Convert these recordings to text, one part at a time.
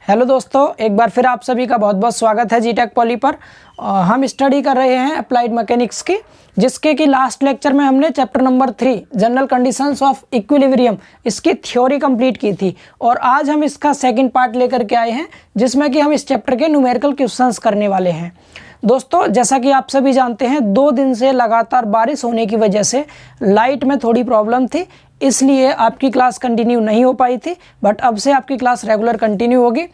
Hello दोस्तों, एक बार फिर आप सभी का बहुत बहुत स्वागत है जीटेक पॉली पर। हम स्टडी कर रहे हैं अप्लाइड मैकेनिक्स की, जिसके कि लास्ट लेक्चर में हमने chapter number 3 general conditions of equilibrium इसकी थ्योरी कंप्लीट की थी। और आज हम इसका सेकंड पार्ट लेकर के आए हैं, जिसमें कि हम इस चैप्टर के न्यूमेरिकल क्वेश्चंस करने वाले हैं। दोस्तों, जैसा कि आप सभी जानते हैं, 2 दिन से लगातार बारिश होने की वजह से लाइट में थोड़ी प्रॉब्लम थी, इसलिए आपकी क्लास कंटिन्यू नहीं हो पाई थी। बट अब से आपकी क्लास रेगुलर कंटिन्यू होगी।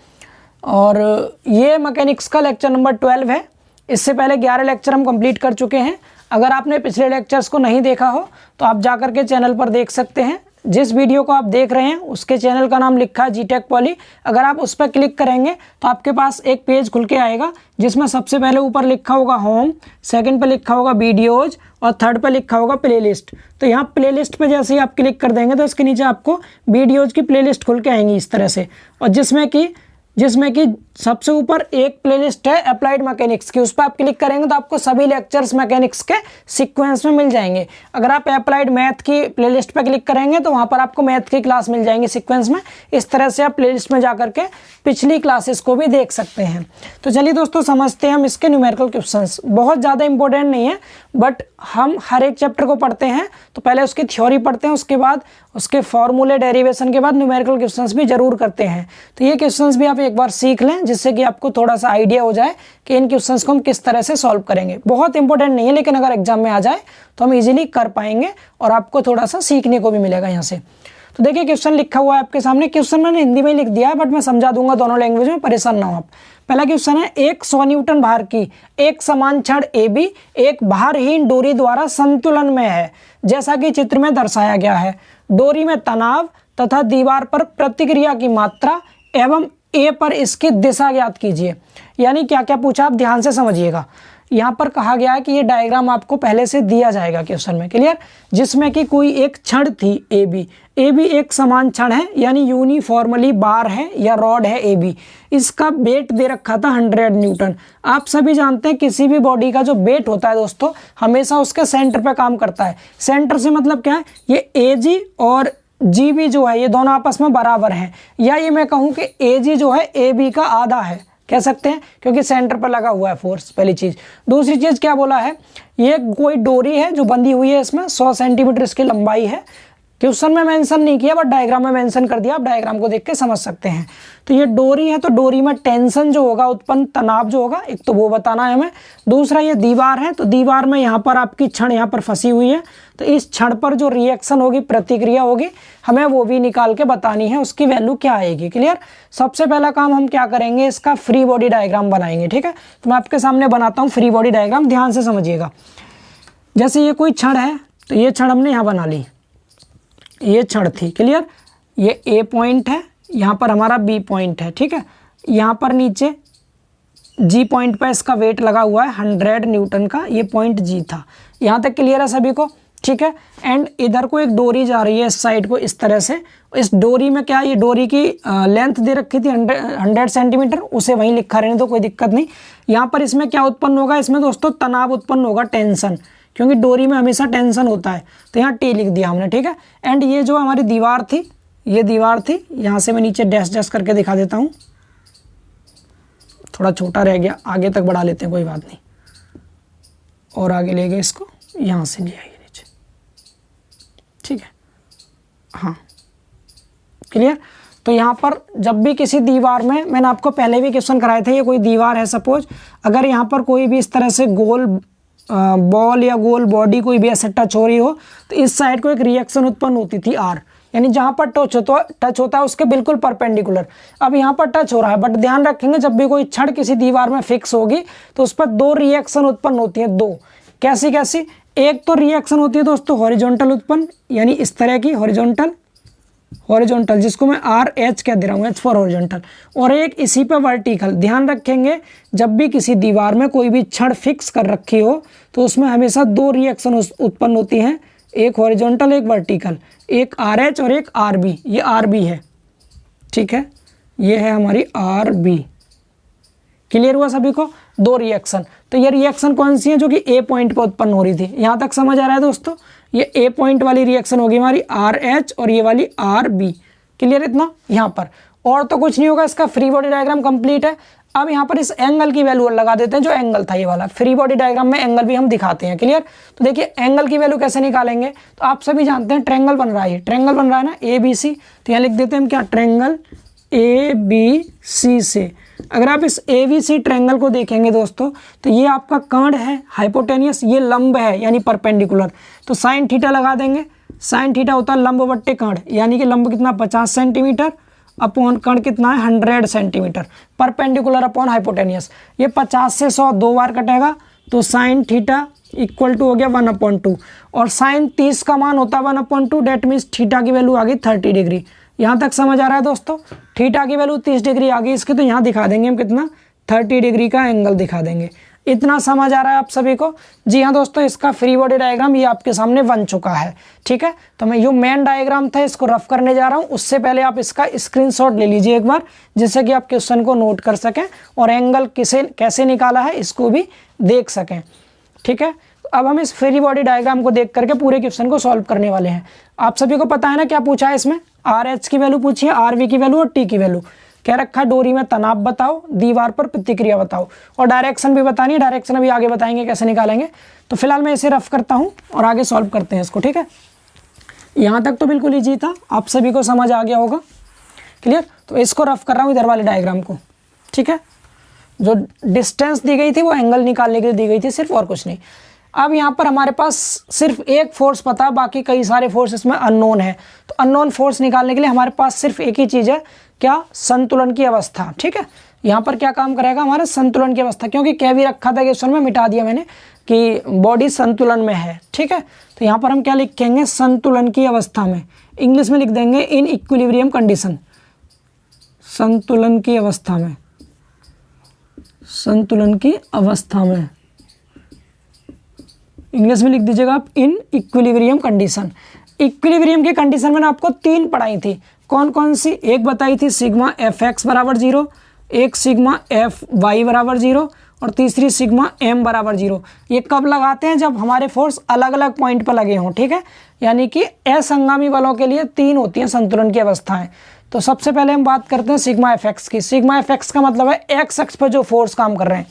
और ये मैकेनिक्स का लेक्चर नंबर 12 है। इससे पहले 11 लेक्चर हम कंप्लीट कर चुके हैं। अगर आपने पिछले लेक्चर्स को नहीं देखा हो तो आप जाकर के चैनल पर देख सकते हैं। जिस वीडियो को आप देख रहे हैं उसके चैनल का नाम लिखा है जीटेक पॉली। अगर आप उस पर क्लिक करेंगे तो आपके पास एक पेज खुल के आएगा, जिसमें सबसे पहले ऊपर लिखा होगा होम, सेकंड पे लिखा होगा वीडियोज और थर्ड पे लिखा होगा प्लेलिस्ट। तो यहाँ प्लेलिस्ट पे जैसे ही आप क्लिक कर देंगे तो इसके नीचे आपको वीडियोज की प्लेलिस्ट खुल के आएंगी इस तरह से। और जिसमें कि सबसे ऊपर एक प्लेलिस्ट है अप्लाइड मैकेनिक्स की। उस पर आप क्लिक करेंगे तो आपको सभी लेक्चर्स मैकेनिक्स के सीक्वेंस में मिल जाएंगे। अगर आप अप्लाइड मैथ की प्लेलिस्ट पर क्लिक करेंगे तो वहाँ पर आपको मैथ की क्लास मिल जाएंगी सीक्वेंस में। इस तरह से आप प्लेलिस्ट में जाकर के पिछली क्लासेस को भी देख सकते हैं। तो चलिए दोस्तों, समझते हैं हम इसके न्यूमेरिकल क्वेश्चंस। बहुत ज़्यादा इंपॉर्टेंट नहीं है, बट हम हर एक चैप्टर को पढ़ते हैं तो पहले उसकी थ्योरी पढ़ते हैं, उसके बाद उसके फॉर्मूले डेरिवेशन के बाद न्यूमेरिकल क्वेश्चंस भी जरूर करते हैं। तो ये क्वेश्चंस भी आप एक बार सीख लें, जिससे कि आपको थोड़ा सा आइडिया हो जाए कि इन क्वेश्चंस को हम किस तरह से सॉल्व करेंगे। बहुत इंपॉर्टेंट नहीं है, लेकिन अगर एग्जाम में आ जाए तो हम इजीली कर पाएंगे और आपको थोड़ा सा सीखने को भी मिलेगा यहाँ से। तो देखिए, क्वेश्चन लिखा हुआ है आपके सामने। क्वेश्चन मैंने हिंदी में ही लिख दिया है, बट मैं समझा दूंगा दोनों लैंग्वेज में, परेशान ना हो आप। पहला क्वेश्चन है, एक 100 न्यूटन भार की एक समान छड़ AB एक भारहीन डोरी द्वारा संतुलन में है, जैसा कि चित्र में दर्शाया गया है। डोरी में तनाव तथा दीवार पर प्रतिक्रिया की मात्रा एवं A पर इसकी दिशा ज्ञात कीजिए। यानी क्या क्या पूछा, आप ध्यान से समझिएगा। यहाँ पर कहा गया है कि ये डायग्राम आपको पहले से दिया जाएगा क्वेश्चन में, क्लियर। जिसमें कि कोई एक छड़ थी AB एक समान छड़ है, यानी यूनिफॉर्मली बार है या रॉड है AB। इसका वेट दे रखा था 100 न्यूटन। आप सभी जानते हैं किसी भी बॉडी का जो वेट होता है दोस्तों, हमेशा उसके सेंटर पे काम करता है। सेंटर से मतलब क्या है, ये AG और GB जो है ये दोनों आपस में बराबर हैं, या ये मैं कहूँ कि AG जो है AB का आधा है, कह सकते हैं, क्योंकि सेंटर पर लगा हुआ है फोर्स। पहली चीज। दूसरी चीज क्या बोला है, ये कोई डोरी है जो बंधी हुई है, इसमें 100 सेंटीमीटर इसकी लंबाई है। क्वेश्चन में मेंशन नहीं किया, बट डायग्राम में मेंशन कर दिया। आप डायग्राम को देख के समझ सकते हैं। तो ये डोरी है, तो डोरी में टेंशन जो होगा, उत्पन्न तनाव जो होगा, एक तो वो बताना है हमें। दूसरा ये दीवार है, तो दीवार में यहाँ पर आपकी छड़ यहाँ पर फंसी हुई है, तो इस छड़ पर जो रिएक्शन होगी, प्रतिक्रिया होगी, हमें वो भी निकाल के बतानी है, उसकी वैल्यू क्या आएगी, क्लियर। सबसे पहला काम हम क्या करेंगे, इसका फ्री बॉडी डायग्राम बनाएंगे, ठीक है। तो मैं आपके सामने बनाता हूँ फ्री बॉडी डायग्राम, ध्यान से समझिएगा। जैसे ये कोई छड़ है, तो ये छड़ हमने यहाँ बना ली, ये छड़ थी, क्लियर। ये A पॉइंट है, यहाँ पर हमारा B पॉइंट है, ठीक है। यहाँ पर नीचे G पॉइंट पर इसका वेट लगा हुआ है 100 न्यूटन का, ये पॉइंट G था। यहाँ तक क्लियर है सभी को, ठीक है। एंड इधर को एक डोरी जा रही है इस साइड को, इस तरह से। इस डोरी में क्या, ये डोरी की लेंथ दे रखी थी 100 सेंटीमीटर, उसे वहीं लिखा रहने तो कोई दिक्कत नहीं। यहाँ पर इसमें क्या उत्पन्न होगा, इसमें दोस्तों तनाव उत्पन्न होगा, टेंशन, क्योंकि डोरी में हमेशा टेंशन होता है। तो यहाँ T लिख दिया हमने, ठीक है। एंड ये जो हमारी दीवार थी, ये दीवार थी, यहाँ से मैं नीचे डैश डैश करके दिखा देता हूँ। थोड़ा छोटा रह गया, आगे तक बढ़ा लेते हैं, कोई बात नहीं। और आगे ले गए इसको, यहाँ से ले आइए नीचे, ठीक है। हाँ, क्लियर। तो यहाँ पर जब भी किसी दीवार में, मैंने आपको पहले भी क्वेश्चन कराए थे, ये कोई दीवार है सपोज, अगर यहाँ पर कोई भी इस तरह से गोल बॉल या गोल बॉडी कोई भी ऐसे टच हो रही हो, तो इस साइड को एक रिएक्शन उत्पन्न होती थी R, यानी जहाँ पर टच होता है उसके बिल्कुल परपेंडिकुलर। अब यहाँ पर टच हो रहा है, बट ध्यान रखेंगे जब भी कोई छड़ किसी दीवार में फिक्स होगी तो उस पर 2 रिएक्शन उत्पन्न होती हैं, 2। कैसी कैसी, एक तो रिएक्शन होती है दोस्तों हॉरिजॉन्टल उत्पन्न, यानी इस तरह की हॉरिजॉन्टल, जिसको मैं RH कह दे रहा हूँ, H फॉर हॉरिजॉन्टल। और एक इसी पे वर्टिकल। ध्यान रखेंगे जब भी किसी दीवार में कोई भी छड़ फिक्स कर रखी हो तो उसमें हमेशा 2 रिएक्शन उत्पन्न होती हैं, एक हॉरिजॉन्टल एक वर्टिकल, एक RH और एक RB। ये RB है, ठीक है, ये है हमारी RB। क्लियर हुआ सभी को, 2 रिएक्शन। तो ये रिएक्शन कौन सी है, जो कि A पॉइंट पर उत्पन्न हो रही थी। यहाँ तक समझ आ रहा है दोस्तों। ये A पॉइंट वाली रिएक्शन होगी हमारी RH और ये वाली RB, क्लियर इतना। यहाँ पर और तो कुछ नहीं होगा, इसका फ्री बॉडी डायग्राम कंप्लीट है। अब यहाँ पर इस एंगल की वैल्यू लगा देते हैं, जो एंगल था ये वाला। फ्री बॉडी डायग्राम में एंगल भी हम दिखाते हैं, क्लियर। तो देखिए एंगल की वैल्यू कैसे निकालेंगे, तो आप सभी जानते हैं ट्रायंगल बन रहा है, ट्रायंगल बन रहा है ना ABC, तो यहाँ लिख देते हैं हम क्या, ट्रायंगल ABC से। अगर आप इस ABC ट्रायंगल को देखेंगे दोस्तों, तो ये आपका कर्ण है हाइपोटेनियस, ये लंब है यानी परपेंडिकुलर, तो साइन थीटा लगा देंगे। साइन थीटा होता है लंब बट्टे कर्ण, यानी कि लंब कितना 50 सेंटीमीटर अपॉन कर्ण कितना है 100 सेंटीमीटर, परपेंडिकुलर अपॉन हाइपोटेनियस। ये 50 से 100 दो बार कटेगा, तो साइन थीटा इक्वल टू हो गया 1/2, और साइन 30 का मान होता है 1/2, डेट मीन्स थीटा की वैल्यू आ गई 30 डिग्री। यहाँ तक समझ आ रहा है दोस्तों, थीटा की वैल्यू 30 डिग्री आ गई इसकी, तो यहाँ दिखा देंगे हम कितना 30 डिग्री का एंगल दिखा देंगे। इतना समझ आ रहा है आप सभी को? जी हाँ दोस्तों, इसका फ्री बॉडी डायग्राम ये आपके सामने बन चुका है, ठीक है। तो मैं जो मेन डायग्राम था इसको रफ करने जा रहा हूँ, उससे पहले आप इसका स्क्रीनशॉट ले लीजिए एक बार, जिससे कि आप क्वेश्चन को नोट कर सकें और एंगल कैसे निकाला है इसको भी देख सकें, ठीक है। अब हम इस फ्री बॉडी डायग्राम को देख करके पूरे क्वेश्चन को सॉल्व करने वाले हैं। आप सभी को पता है ना क्या पूछा है इसमें, RH की वैल्यू पूछी है, RV की वैल्यू और T की वैल्यू। क्या रखा है, डोरी में तनाव बताओ, दीवार पर प्रतिक्रिया बताओ, और डायरेक्शन भी बतानी है। डायरेक्शन अभी आगे बताएंगे कैसे निकालेंगे। तो फिलहाल मैं इसे रफ करता हूँ और आगे सॉल्व करते हैं इसको, ठीक है। यहाँ तक तो बिल्कुल ईजी था, आप सभी को समझ आ गया होगा, क्लियर। तो इसको रफ कर रहा हूँ इधर वाले डायग्राम को, ठीक है। जो डिस्टेंस दी गई थी वो एंगल निकालने के लिए दी गई थी सिर्फ, और कुछ नहीं। अब यहाँ पर हमारे पास सिर्फ एक फोर्स पता है, बाकी कई सारे फोर्स इसमें अननोन है। तो अननोन फोर्स निकालने के लिए हमारे पास सिर्फ एक ही चीज़ है, क्या, संतुलन की अवस्था, ठीक है। यहाँ पर क्या काम करेगा हमारा, संतुलन की अवस्था, क्योंकि क्या भी रखा था क्वेश्चन में, मिटा दिया मैंने कि बॉडी संतुलन में है, ठीक है। तो यहाँ पर हम क्या लिखेंगे, संतुलन की अवस्था में, इंग्लिश में लिख देंगे इन इक्विलिब्रियम कंडीशन, संतुलन की अवस्था में, संतुलन की अवस्था में, इंग्लिश में लिख दीजिएगा आप इन इक्विलिब्रियम कंडीशन। इक्विलिब्रियम की कंडीशन मैंने आपको 3 पढ़ाई थी, कौन कौन सी, एक बताई थी सिग्मा Fx बराबर 0, एक सिग्मा Fy बराबर 0, और तीसरी सिग्मा m बराबर 0। ये कब लगाते हैं, जब हमारे फोर्स अलग अलग पॉइंट पर लगे हों, ठीक है। यानी कि असंगामी बलों के लिए 3 होती हैं संतुलन की अवस्थाएं। तो सबसे पहले हम बात करते हैं सिग्मा Fx की। सिग्मा Fx का मतलब है एक्स अक्ष पर जो फोर्स काम कर रहे हैं।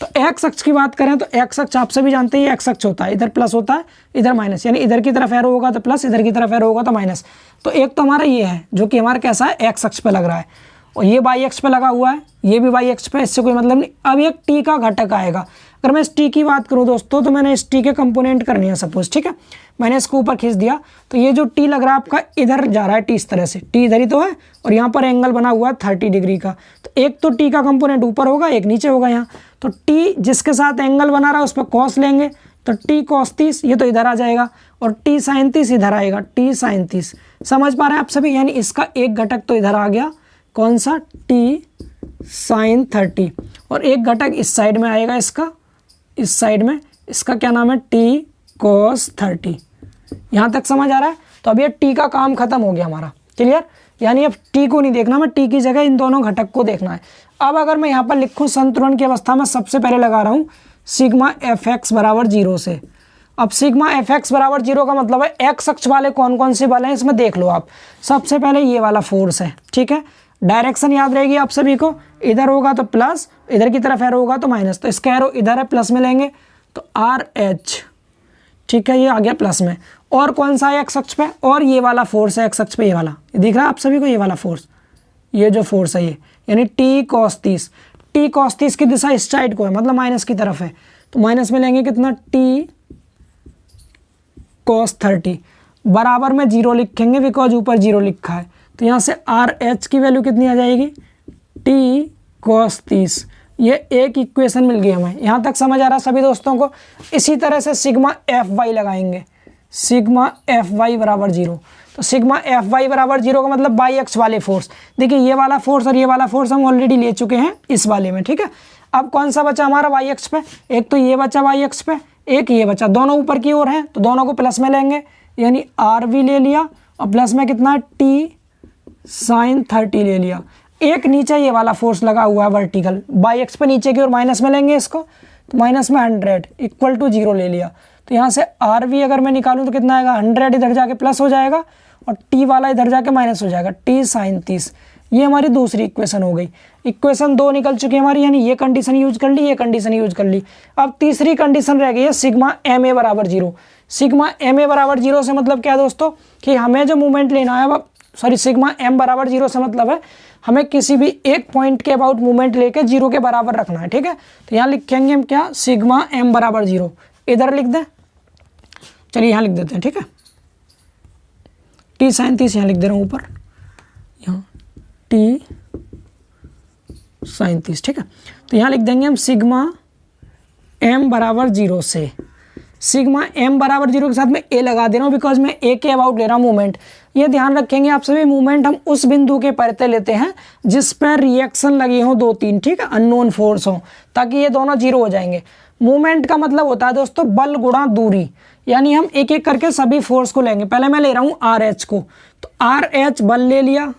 तो एक्स अक्ष की बात करें तो एक्स अक्ष आप सभी जानते हैं एक्स अक्ष होता है, इधर प्लस होता है इधर माइनस, यानी इधर की तरफ एरो होगा तो प्लस, इधर की तरफ एरो होगा तो माइनस। तो एक तो हमारा ये है जो कि हमारा कैसा है, एक्स अक्ष पे लग रहा है, और ये वाई अक्ष पे लगा हुआ है, ये भी वाई अक्ष पे, इससे कोई मतलब नहीं। अब एक टी का घटक आएगा। अगर मैं इस टी की बात करूं दोस्तों, तो मैंने इस टी के कंपोनेंट करनी है सपोज, ठीक है। मैंने इसको ऊपर खींच दिया, तो ये जो टी लग रहा है आपका इधर जा रहा है, टी इस तरह से, टी इधर ही तो है, और यहाँ पर एंगल बना हुआ है 30 डिग्री का। तो एक तो टी का कंपोनेंट ऊपर होगा, एक नीचे होगा यहाँ। तो टी जिसके साथ एंगल बना रहा है उस पर कॉस लेंगे, तो टी कॉस 30 ये तो इधर आ जाएगा, और टी साइन 30 इधर आएगा, टी साइन 30। समझ पा रहे हैं आप सभी, यानी इसका एक घटक तो इधर आ गया, कौन सा, टी साइन 30, और एक घटक इस साइड में आएगा, इसका इस साइड में, इसका क्या नाम है, टी कॉस 30। यहाँ तक समझ आ रहा है। तो अब ये टी का काम खत्म हो गया हमारा, क्लियर। यानी अब टी को नहीं देखना, मैं टी की जगह इन दोनों घटक को देखना है। अब अगर मैं यहाँ पर लिखूँ संतुलन की अवस्था में, सबसे पहले लगा रहा हूँ सिग्मा Fx बराबर 0 से। अब सिग्मा Fx बराबर 0 का मतलब है एक्स अक्ष वाले कौन कौन से बल हैं इसमें देख लो आप। सबसे पहले ये वाला फोर्स है, ठीक है। डायरेक्शन याद रहेगी आप सभी को, इधर होगा तो प्लस, इधर की तरफ एरो होगा तो माइनस। तो इसका एरो इधर है, प्लस में लेंगे तो RH, ठीक है, ये आ गया प्लस में। और कौन सा है एक्स अक्ष पे, और ये वाला फोर्स है एक्स अक्ष पे, ये वाला, ये दिख रहा है आप सभी को, ये वाला फोर्स, ये जो फोर्स है ये, यानी टी कॉस 30। टी कॉस 30 की दिशा इस साइड को है, मतलब माइनस की तरफ है, तो माइनस में लेंगे कितना, टी कॉस 30 बराबर में 0 लिखेंगे, बिकॉज ऊपर 0 लिखा है। तो यहाँ से RH की वैल्यू कितनी आ जाएगी, टी कॉस 30। ये एक इक्वेशन मिल गई हमें, यहाँ तक समझ आ रहा है सभी दोस्तों को। इसी तरह से सिग्मा Fy लगाएंगे, सिग्मा Fy बराबर 0। तो सिग्मा Fy बराबर 0 का मतलब बाई अक्ष वाले फोर्स। देखिए ये वाला फोर्स और ये वाला फोर्स हम ऑलरेडी ले चुके हैं इस वाले में, ठीक है। अब कौन सा बचा हमारा वाई अक्ष पे, एक तो ये बचा वाई अक्ष पे, एक ये बचा, दोनों ऊपर की ओर हैं तो दोनों को प्लस में लेंगे, यानी RV ले लिया, और प्लस में कितना, टी साइन 30 ले लिया। एक नीचे ये वाला फोर्स लगा हुआ है वर्टिकल, बाई एक्स पे नीचे की ओर माइनस में लेंगे इसको, तो माइनस में 100 इक्वल टू 0 ले लिया। तो यहाँ से RV अगर मैं निकालूँ तो कितना आएगा, 100 इधर जाके प्लस हो जाएगा, और टी वाला इधर जाके माइनस हो जाएगा, टी साइन 30। ये हमारी दूसरी इक्वेशन हो गई। इक्वेशन 2 निकल चुकी है हमारी, यानी ये कंडीशन यूज कर ली, ये कंडीशन यूज कर ली। अब तीसरी कंडीशन रह गई है सिग्मा एम ए बराबर 0। सिग्मा एम ए बराबर 0 से मतलब क्या है दोस्तों कि हमें जो मूवमेंट लेना है, सॉरी सिग्मा एम बराबर 0 से मतलब है हमें किसी भी एक पॉइंट के अबाउट मूवमेंट लेके 0 के बराबर रखना है, ठीक है। तो यहाँ लिखेंगे हम क्या, सिग्मा एम बराबर 0, इधर लिख दें, चलिए यहाँ लिख देते हैं, ठीक है। टी साइन 30 यहाँ लिख दे रहा हूँ ऊपर, यहाँ टी साइन 30, ठीक है। तो यहाँ लिख देंगे हम सिग्मा एम बराबर 0 से, सिग्मा एम बराबर 0 के साथ में ए लगा दे रहा हूँ बिकॉज मैं ए के अबाउट ले रहा हूँ मूवमेंट। ये ध्यान रखेंगे आप सभी, मूवमेंट हम उस बिंदु के परते लेते हैं जिस पर रिएक्शन लगी हो 2-3, ठीक है, अननोन फोर्स हो, ताकि ये दोनों 0 हो जाएंगे। मूवमेंट का मतलब होता है दोस्तों बल गुणा दूरी, यानी हम एक एक करके सभी फोर्स को लेंगे। पहले मैं ले रहा हूँ आर एच को, तो आर एच बल ले लिया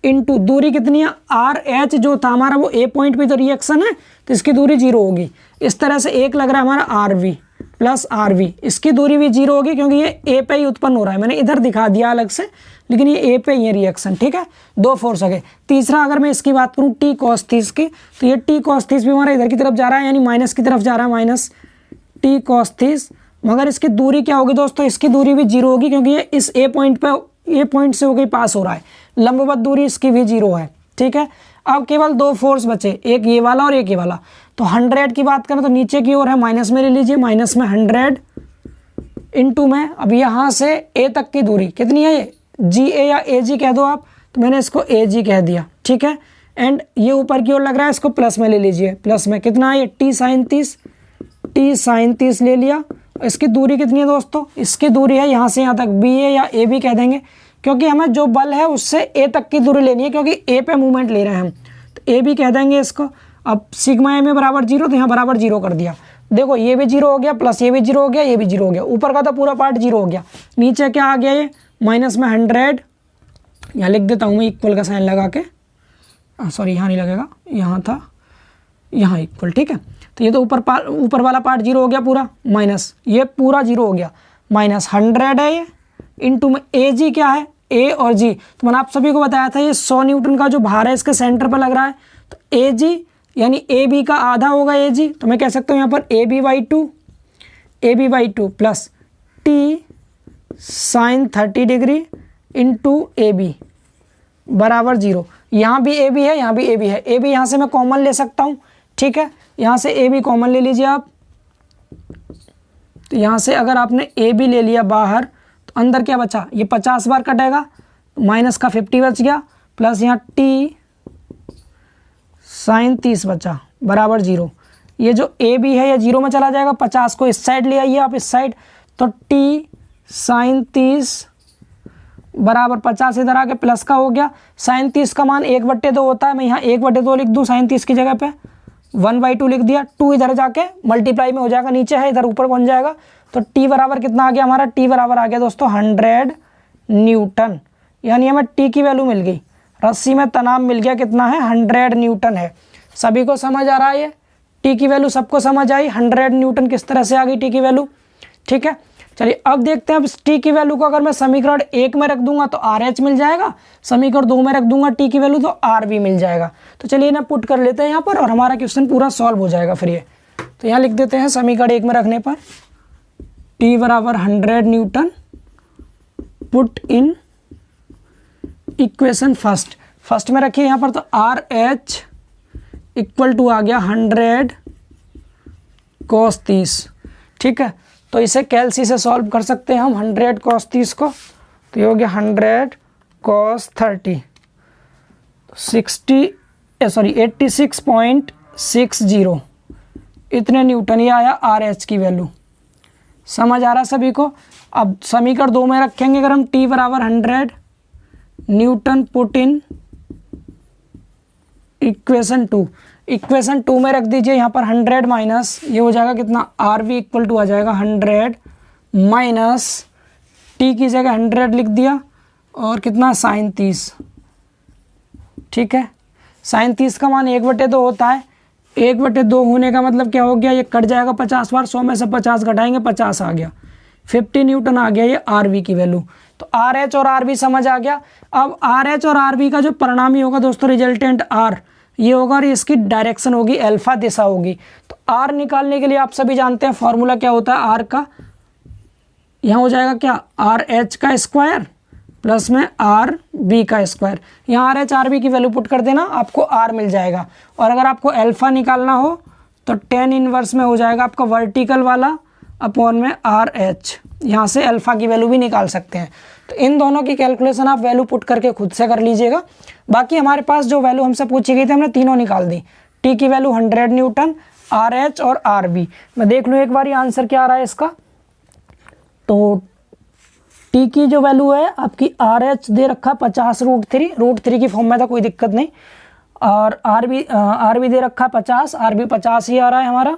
इनटू दूरी कितनी है, आर एच जो था हमारा वो ए पॉइंट पे तो रिएक्शन है तो इसकी दूरी 0 होगी। इस तरह से एक लग रहा है हमारा R V plus R V, इसकी दूरी भी 0 होगी क्योंकि ये ए पे ही उत्पन्न हो रहा है, मैंने इधर दिखा दिया अलग से, लेकिन ये ए पे ही है रिएक्शन, ठीक है। 2 फोर्स हो गए। तीसरा अगर मैं इसकी बात करूँ टी कॉस 30 की, तो ये टी कॉस 30 भी हमारा इधर की तरफ जा रहा है, यानी माइनस की तरफ जा रहा है, माइनस टी कॉस 30। मगर इसकी दूरी क्या होगी दोस्तों, इसकी दूरी भी 0 होगी क्योंकि ये इस ए पॉइंट पे, ए पॉइंट से होकर पास हो रहा है, लंबवत दूरी इसकी भी 0 है, ठीक है। अब केवल 2 फोर्स बचे, एक ये वाला और एक ये वाला। तो 100 की बात करें तो नीचे की ओर है, माइनस में ले लीजिए, माइनस में 100 इंटू में, अब यहाँ से ए तक की दूरी कितनी है, ये जी ए या ए जी कह दो आप, तो मैंने इसको ए जी कह दिया, ठीक है। एंड ये ऊपर की ओर लग रहा है, इसको प्लस में ले लीजिए, प्लस में कितना है ये टी साइन 30 ले लिया। इसकी दूरी कितनी है दोस्तों, इसकी दूरी है यहाँ से यहाँ तक बी ए या ए बी कह देंगे, क्योंकि हमें जो बल है उससे ए तक की दूरी लेनी है, क्योंकि ए पे मूवमेंट ले रहे हैं हम, तो ए बी कह देंगे इसको। अब सिग्मा एम ए बराबर 0, तो यहाँ बराबर 0 कर दिया। देखो ये भी 0 हो गया, प्लस ये भी 0 हो गया, ये भी 0 हो गया, ऊपर का तो पूरा पार्ट 0 हो गया। नीचे क्या आ गया, ये माइनस में 100, यहाँ लिख देता हूँ मैं इक्वल का साइन लगा के, सॉरी यहाँ नहीं लगेगा, यहाँ था, यहाँ इक्वल, ठीक है। तो ये तो ऊपर वाला पार्ट 0 हो गया पूरा, माइनस ये पूरा 0 हो गया, माइनस 100 है ये, इंटू में ए जी क्या है, ए और जी, तो मैंने आप सभी को बताया था ये 100 न्यूटन का जो भार है इसके सेंटर पर लग रहा है, तो ए जी यानी ए बी का आधा होगा ए जी, तो मैं कह सकता हूँ यहाँ पर A B by two plus T sine 30 degree into A B बराबर 0। यहाँ भी ए बी है, यहाँ भी ए बी है, ए बी यहाँ से मैं कॉमन ले सकता हूँ, ठीक है, यहाँ से ए बी कॉमन ले लीजिए आप। तो यहाँ से अगर आपने ए बी ले लिया बाहर, तो अंदर क्या बचा, ये 50 बार कटेगा, माइनस का 50 बच गया, प्लस यहाँ टी साइन 30 बचा बराबर 0। ये जो ए बी है ये 0 में चला जाएगा, 50 को इस साइड ले आइए आप, इस साइड, तो टी साइन 30 बराबर 50 इधर आके प्लस का हो गया। साइन 30 का मान 1/2 होता है, मैं यहाँ 1/2 लिख दूँ साइन 30 की जगह पे, 1/2 लिख दिया, 2 इधर जाके मल्टीप्लाई में हो जाएगा, नीचे है इधर ऊपर बन जाएगा। तो टी बराबर कितना आ गया हमारा, टी बराबर आ गया दोस्तों 100 न्यूटन, यानी हमें टी की वैल्यू मिल गई, रस्सी में तनाव मिल गया, कितना है 100 न्यूटन है। सभी को समझ आ रहा है, ये टी की वैल्यू सबको समझ आई, 100 न्यूटन किस तरह से आ गई टी की वैल्यू, ठीक है। चलिए अब देखते हैं, अब टी की वैल्यू को अगर मैं समीकरण 1 में रख दूंगा तो आर एच मिल जाएगा, समीकरण 2 में रख दूंगा टी की वैल्यू तो आर वी मिल जाएगा। तो चलिए ना पुट कर लेते हैं यहाँ पर और हमारा क्वेश्चन पूरा सॉल्व हो जाएगा फिर ये। तो यहाँ लिख देते हैं समीकरण 1 में रखने पर टी बराबर 100 Newton, put in equation first में रखिए यहाँ पर, तो आर एच इक्वल टू आ गया 100 cos 30, ठीक है। तो इसे कैलसी से सॉल्व कर सकते हैं हम 100 cos 30 को, तो ये हो गया 100 cos 30, 86.60 इतने न्यूटन, ये आया आर एच की वैल्यू। समझ आ रहा सभी को। अब समीकरण 2 में रखेंगे अगर हम टी बराबर 100 न्यूटन, पुट इन इक्वेशन 2 में रख दीजिए यहाँ पर 100 माइनस ये हो जाएगा कितना, आर वी इक्वल टू आ जाएगा 100 माइनस टी की जगह 100 लिख दिया और कितना साइन 30, ठीक है। साइन 30 का मान 1/2 होता है, 1/2 होने का मतलब क्या हो गया, ये कट जाएगा 50 बार, 100 में से 50 घटाएंगे 50 आ गया, 50 न्यूटन आ गया ये आर वी की वैल्यू। तो आर एच और आर बी समझ आ गया। अब आर एच और आर बी का जो परिणामी होगा दोस्तों रिजल्टेंट आर, ये होगा और इसकी डायरेक्शन होगी अल्फा दिशा होगी। तो आर निकालने के लिए आप सभी जानते हैं फॉर्मूला क्या होता है आर का, यहाँ हो जाएगा क्या आर एच का स्क्वायर प्लस में आर बी का स्क्वायर। यहाँ आर एच आर बी की वैल्यू पुट कर देना, आपको आर मिल जाएगा। और अगर आपको अल्फा निकालना हो तो tan इनवर्स में हो जाएगा आपका वर्टिकल वाला अपॉन में आर एच। यहाँ से अल्फा की वैल्यू भी निकाल सकते हैं। तो इन दोनों की कैलकुलेशन आप वैल्यू पुट करके खुद से कर लीजिएगा। बाकी हमारे पास जो वैल्यू हमसे पूछी गई थी हमने तीनों निकाल दी। टी की वैल्यू 100 न्यूटन, आर एच और आर बी। मैं देख लूँ एक बार ये आंसर क्या आ रहा है इसका। तो टी की जो वैल्यू है आपकी आर एच दे रखा 50√3, √3 की फॉर्म में था, कोई दिक्कत नहीं। और आर बी दे रखा 50, आर बी 50 ही आ रहा है हमारा।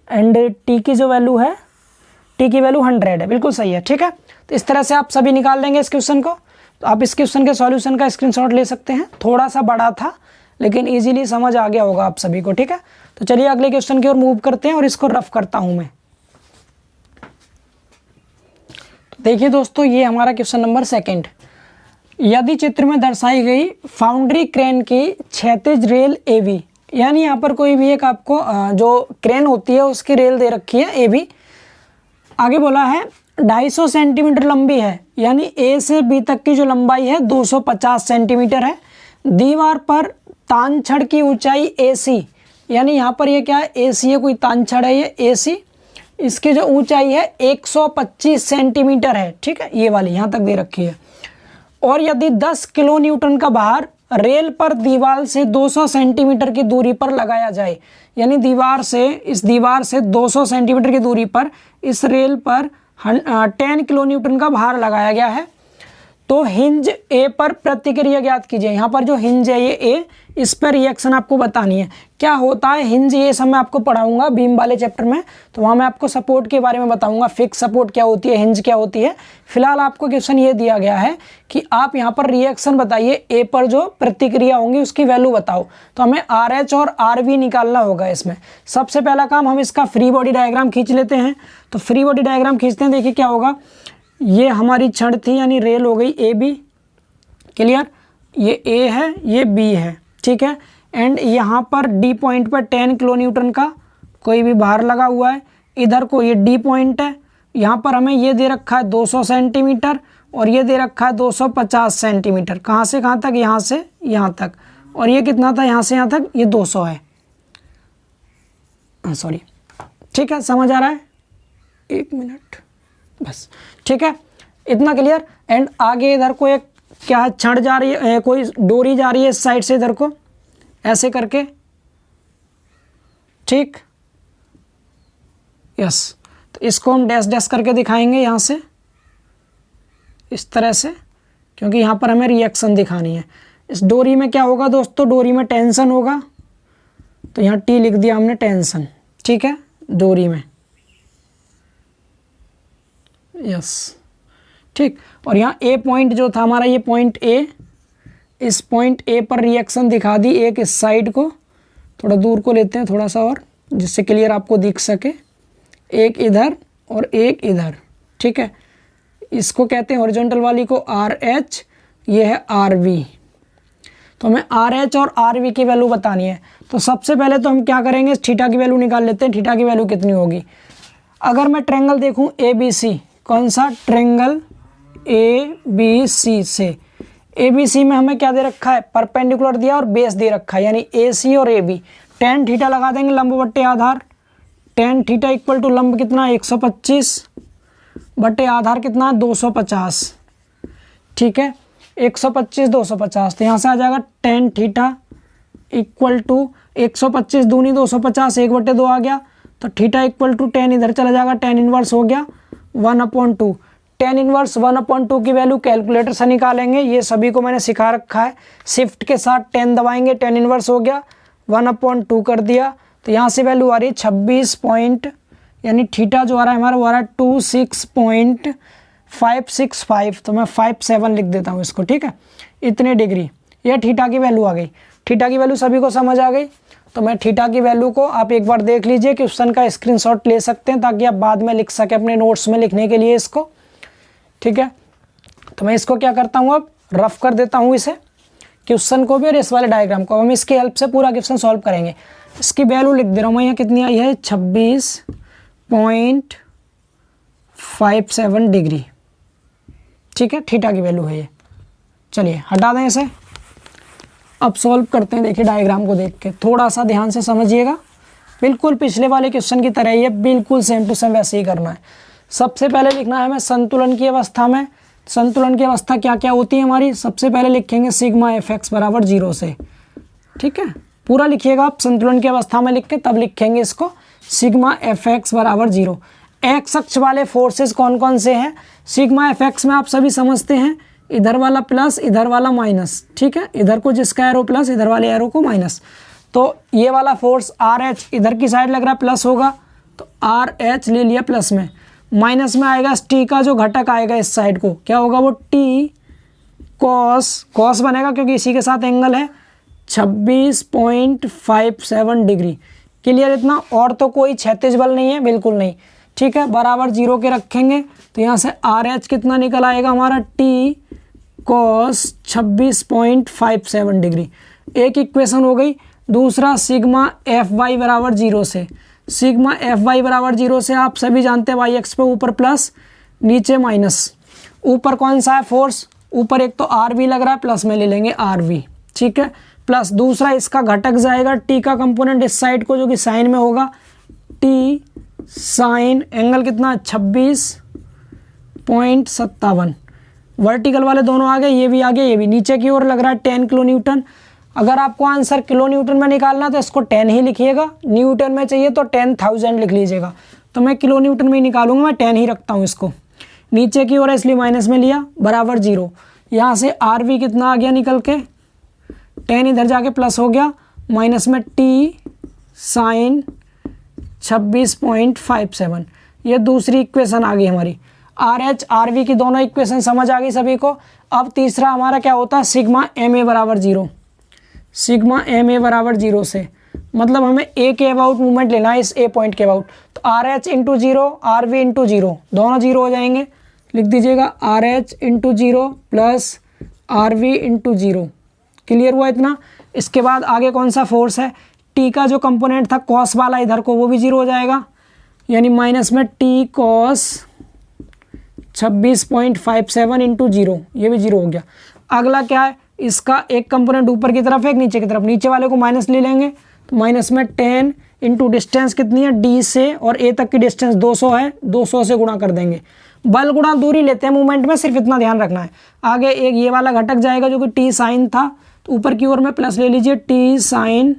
एंड टी की जो वैल्यू है, टी की वैल्यू 100 है, बिल्कुल सही है, ठीक है। तो इस तरह से आप सभी निकाल देंगे इस क्वेश्चन को। तो आप इस क्वेश्चन के सॉल्यूशन का स्क्रीनशॉट ले सकते हैं। थोड़ा सा बड़ा था लेकिन इजीली समझ आ गया होगा आप सभी को, ठीक है। तो चलिए अगले क्वेश्चन की ओर मूव करते हैं और इसको रफ करता हूं मैं। देखिए दोस्तों, ये हमारा क्वेश्चन नंबर 2। यदि चित्र में दर्शाई गई फाउंड्री क्रेन की क्षैतिज रेल AB, यानी यहाँ पर कोई भी एक आपको जो क्रेन होती है उसकी रेल दे रखी है AB। आगे बोला है 250 सेंटीमीटर लंबी है, यानी A से B तक की जो लंबाई है 250 सेंटीमीटर है। दीवार पर तान छड़ की ऊंचाई AC, यानी यहाँ पर ये क्या है AC है, कोई तान छड़ है ये AC। इसकी जो ऊंचाई है 125 सेंटीमीटर है, ठीक है, ये वाली यहाँ तक दे रखी है। और यदि 10 किलो न्यूटन का भार रेल पर दीवार से 200 सेंटीमीटर की दूरी पर लगाया जाए, यानी इस दीवार से 200 सेंटीमीटर की दूरी पर इस रेल पर 10 किलो न्यूटन का भार लगाया गया है, तो हिंज ए पर प्रतिक्रिया ज्ञात कीजिए। यहाँ पर जो हिंज है ये ए, इस पर रिएक्शन आपको बतानी है। क्या होता है हिंज, ये सब मैं आपको पढ़ाऊंगा बीम वाले चैप्टर में, तो वहाँ मैं आपको सपोर्ट के बारे में बताऊंगा, फिक्स सपोर्ट क्या होती है, हिंज क्या होती है। फिलहाल आपको क्वेश्चन ये दिया गया है कि आप यहाँ पर रिएक्शन बताइए, ए पर जो प्रतिक्रिया होंगी उसकी वैल्यू बताओ। तो हमें आर एच और आर बी निकालना होगा इसमें। सबसे पहला काम हम इसका फ्री बॉडी डायग्राम खींच लेते हैं। तो फ्री बॉडी डायग्राम खींचते हैं, देखिए क्या होगा। ये हमारी छड़ थी यानी रेल हो गई AB, क्लियर। ये A है, ये B है, ठीक है। एंड यहाँ पर D पॉइंट पर 10 किलो न्यूटन का कोई भी भार लगा हुआ है। इधर को ये D पॉइंट है, यहाँ पर हमें ये दे रखा है 200 सेंटीमीटर और ये दे रखा है 250 सेंटीमीटर। कहाँ से कहाँ तक, यहाँ से यहाँ तक। और ये कितना था, यहाँ से यहाँ तक ये 200 है, सॉरी, ठीक है, समझ आ रहा है। 1 मिनट बस, ठीक है, इतना क्लियर। एंड आगे इधर को एक क्या छड़ जा रही है, कोई डोरी जा रही है इस साइड से इधर को ऐसे करके, ठीक, यस। तो इसको हम डैश डैश करके दिखाएंगे यहाँ से इस तरह से, क्योंकि यहाँ पर हमें रिएक्शन दिखानी है। इस डोरी में क्या होगा दोस्तों, डोरी में टेंशन होगा, तो यहाँ T लिख दिया हमने, टेंशन, ठीक है, डोरी में, यस, ठीक। और यहाँ A पॉइंट जो था हमारा, ये पॉइंट A, इस पॉइंट A पर रिएक्शन दिखा दी। एक इस साइड को थोड़ा दूर को लेते हैं थोड़ा सा और, जिससे क्लियर आपको दिख सके। एक इधर और एक इधर, ठीक है। इसको कहते हैं हॉरिजॉन्टल वाली को RH, ये है RV। तो हमें RH और RV की वैल्यू बतानी है। तो सबसे पहले तो हम क्या करेंगे, थीटा की वैल्यू निकाल लेते हैं। थीटा की वैल्यू कितनी होगी। अगर मैं ट्रायंगल देखूं ABC, कौन सा ट्रायंगल ABC से, ABC में हमें क्या दे रखा है, परपेंडिकुलर दिया और बेस दे रखा है, यानी AC और AB। tan थीटा लगा देंगे लंब बट्टे आधार। tan थीटा इक्वल टू लंब कितना 125 बट्टे आधार कितना 250, ठीक है, 125 250। तो यहाँ से आ जाएगा tan थीटा इक्वल टू 125 दूनी 250, 1/2 आ गया। तो थीटा इक्वल टू tan इधर चला जाएगा, tan इनवर्स हो गया 1/2। tan इनवर्स 1/2 की वैल्यू कैलकुलेटर से निकालेंगे, ये सभी को मैंने सिखा रखा है। शिफ्ट के साथ 10 दबाएंगे, tan इनवर्स हो गया 1/2 कर दिया। तो यहाँ से वैल्यू आ रही है 26 पॉइंट, यानी थीटा जो आ रहा है हमारा वो आ रहा है 26.565। तो मैं 57 लिख देता हूँ इसको, ठीक है, इतने डिग्री। ये थीटा की वैल्यू आ गई। थीटा की वैल्यू सभी को समझ आ गई। तो मैं थीटा की वैल्यू को आप एक बार देख लीजिए, क्वेश्चन का स्क्रीनशॉट ले सकते हैं ताकि आप बाद में लिख सकें अपने नोट्स में लिखने के लिए इसको, ठीक है। तो मैं इसको क्या करता हूँ, अब रफ कर देता हूँ इसे, क्वेश्चन को भी और इस वाले डायग्राम को। हम इसकी हेल्प से पूरा क्वेश्चन सॉल्व करेंगे। इसकी वैल्यू लिख दे रहा हूँ मैं, यहाँ कितनी आई है 26.57 डिग्री। ठीक है, थीटा की वैल्यू है ये। चलिए हटा दें इसे, अब सॉल्व करते हैं। देखिए डायग्राम को देख के थोड़ा सा ध्यान से समझिएगा, बिल्कुल पिछले वाले क्वेश्चन की तरह ही है, बिल्कुल सेम टू सेम वैसे ही करना है। सबसे पहले लिखना है हमें संतुलन की अवस्था में। संतुलन की अवस्था क्या क्या होती है हमारी, सबसे पहले लिखेंगे सिग्मा एफ एक्स बराबर 0 से। ठीक है, पूरा लिखिएगा आप, संतुलन की अवस्था में लिख के तब लिखेंगे इसको, सिग्मा एफ एक्स बराबर 0। एक्स अक्ष वाले फोर्सेस कौन कौन से हैं, सिग्मा एफ एक्स में आप सभी समझते हैं, इधर वाला प्लस इधर वाला माइनस। ठीक है, इधर को जिसका एरो प्लस इधर वाले एरो को माइनस। तो ये वाला फोर्स आर एच इधर की साइड लग रहा है प्लस होगा, तो आर एच ले लिया प्लस में, माइनस में आएगा टी का जो घटक आएगा इस साइड को, क्या होगा वो टी कॉस बनेगा क्योंकि इसी के साथ एंगल है 26.57 डिग्री। क्लियर इतना, और तो कोई क्षैतिज बल नहीं है, बिल्कुल नहीं। ठीक है, बराबर 0 के रखेंगे तो यहाँ से आर एच कितना निकल आएगा हमारा, टी कॉस 26.57 डिग्री। एक इक्वेशन हो गई। दूसरा सिग्मा एफ वाई बराबर 0 से, सिग्मा एफ वाई बराबर 0 से आप सभी जानते हैं वाई एक्स पे ऊपर प्लस नीचे माइनस। ऊपर कौन सा है फोर्स, ऊपर एक तो आर वी लग रहा है, प्लस में ले लेंगे आर वी। ठीक है, प्लस दूसरा इसका घटक जाएगा टी का कंपोनेंट इस साइड को जो कि साइन में होगा, टी साइन एंगल कितना 26.57। वर्टिकल वाले दोनों आ गए, ये भी आ गए, ये भी। नीचे की ओर लग रहा है 10 किलो न्यूटन। अगर आपको आंसर किलो न्यूटन में निकालना तो इसको 10 ही लिखिएगा, न्यूटन में चाहिए तो 10,000 लिख लीजिएगा। तो मैं किलो न्यूटन में ही निकालूंगा, मैं 10 ही रखता हूँ इसको। नीचे की ओर है इसलिए माइनस में लिया, बराबर 0। यहाँ से आर वी कितना आ गया निकल के, 10 इधर जाके प्लस हो गया, माइनस में टी साइन 26.57। ये दूसरी इक्वेशन आ गई हमारी। आर एच आर वी की दोनों इक्वेशन समझ आ गई सभी को। अब तीसरा हमारा क्या होता है, सिग्मा एम ए बराबर 0। सिग्मा एम ए बराबर 0 से मतलब हमें ए के अबाउट मूवमेंट लेना है, इस ए पॉइंट के अबाउट। तो R H into 0 R V into 0 दोनों 0 हो जाएंगे। लिख दीजिएगा R H into 0 plus R V into 0। Clear हुआ इतना। इसके बाद आगे कौन सा फोर्स है, टी का जो कंपोनेंट था कॉस वाला इधर को, वो भी 0 हो जाएगा, यानी माइनस में टी कॉस 26.57 इंटू 0, ये भी 0 हो गया। अगला क्या है, इसका एक कंपोनेंट ऊपर की तरफ है एक नीचे की तरफ, नीचे वाले को माइनस ले लेंगे तो माइनस में 10 इंटू डिस्टेंस कितनी है डी से और ए तक की डिस्टेंस 200 है, 200 से गुणा कर देंगे। बल गुणा दूरी लेते हैं मूवमेंट में, सिर्फ इतना ध्यान रखना है। आगे एक ये वाला घटक जाएगा जो कि टी साइन था, तो ऊपर की ओर में प्लस ले लीजिए, टी साइन